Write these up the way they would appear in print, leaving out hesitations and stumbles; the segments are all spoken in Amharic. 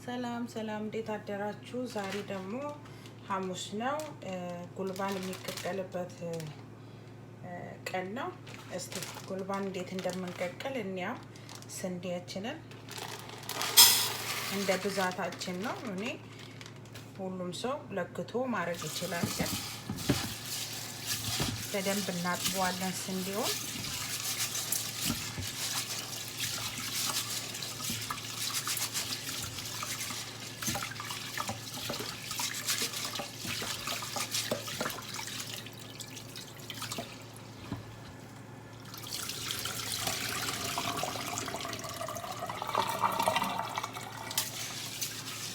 ሰላም እንዴት አደራችሁ? ዛሬ ደግሞ ሐሙስ ነው። ጉልባን የሚቀቀልበት ቀን ነው። እስቲ ጉልባን እንዴት እንደምንቀቅል እንያው። ስንዴያችንን እንደ ብዛታችን ነው። እኔ ሁሉም ሰው ለክቶ ማድረግ ይችላል። ግን በደንብ እናጥበዋለን ስንዴውን።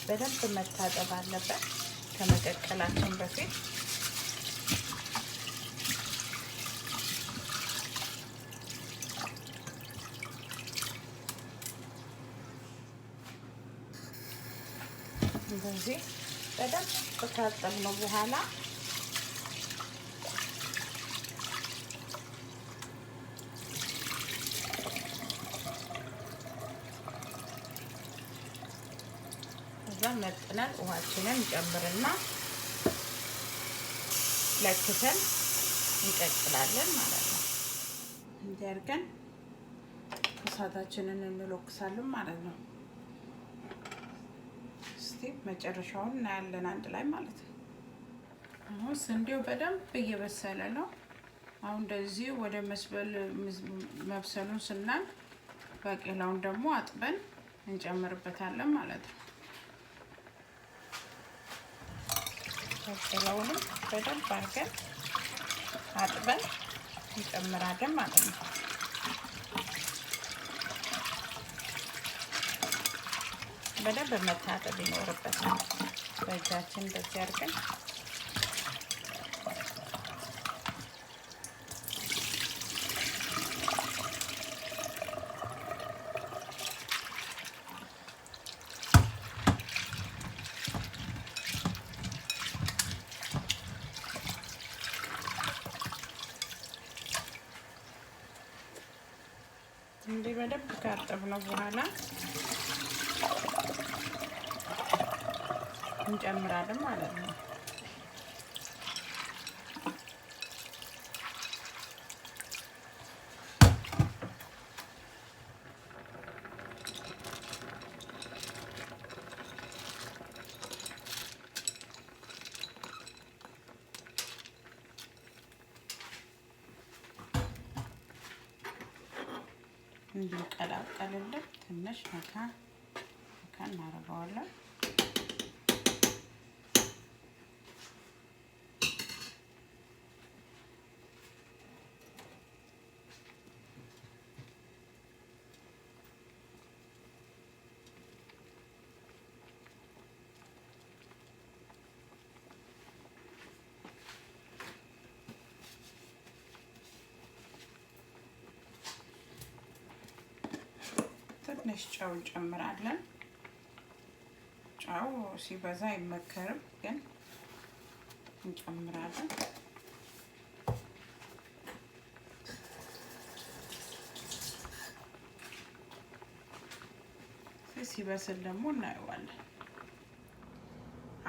በደንብ መታጠብ አለበት ከመቀቀላችን በፊት። እንደዚህ በደንብ ከታጠብነው በኋላ መጥነን ውሃችንን እንጨምርና ለክተን እንቀቅላለን ማለት ነው። እንዲህ አድርገን እሳታችንን እንለኩሳለን ማለት ነው። እስቲ መጨረሻውን እናያለን አንድ ላይ ማለት ነው። አሁን ስንዴው በደንብ እየበሰለ ነው። አሁን እንደዚህ ወደ መብሰሉን ስናይ ባቄላውን ደግሞ አጥበን እንጨምርበታለን ማለት ነው። ባቄላውን በደንብ አድርገን አጥበን እንጨምራለን ማለት ነው። በደንብ መታጠብ ይኖርበታል። በእጃችን እንደዚህ አድርገን እንዲህ በደንብ ካጠብነው በኋላ እንጨምራለን ማለት ነው። እንዲቀላቀልልን ትንሽ ነካ እናደርገዋለን። ትንሽ ጨው እንጨምራለን። ጨው ሲበዛ አይመከርም፣ ግን እንጨምራለን። ሲበስል ደግሞ እናየዋለን።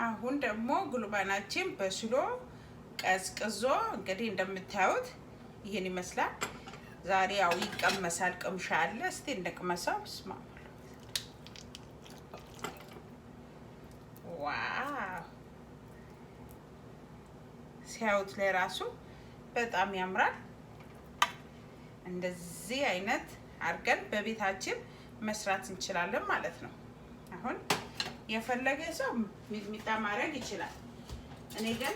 አሁን ደግሞ ጉልባናችን በስሎ ቀዝቅዞ እንግዲህ እንደምታዩት ይሄን ይመስላል። ዛሬ ያው ይቀመሳል፣ ቅምሻ አለ። እስቲ እንቅመሰው። ስማ፣ ዋው! ሲያዩት ለራሱ በጣም ያምራል። እንደዚህ አይነት አድርገን በቤታችን መስራት እንችላለን ማለት ነው። አሁን የፈለገ ሰው ሚጥሚጣ ማድረግ ይችላል። እኔ ግን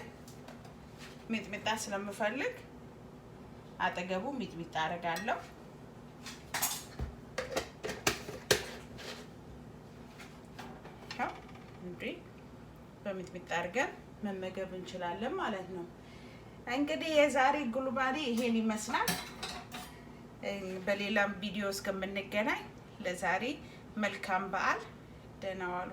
ሚጥሚጣ ስለምፈልግ አጠገቡ ሚጥሚጣ አደርጋለሁ። እንግዲህ በሚጥሚጣ አድርገን መመገብ እንችላለን ማለት ነው። እንግዲህ የዛሬ ጉልባኔ ይሄን ይመስላል። በሌላም ቪዲዮ እስከምንገናኝ ለዛሬ መልካም በዓል፣ ደህና ዋሉ።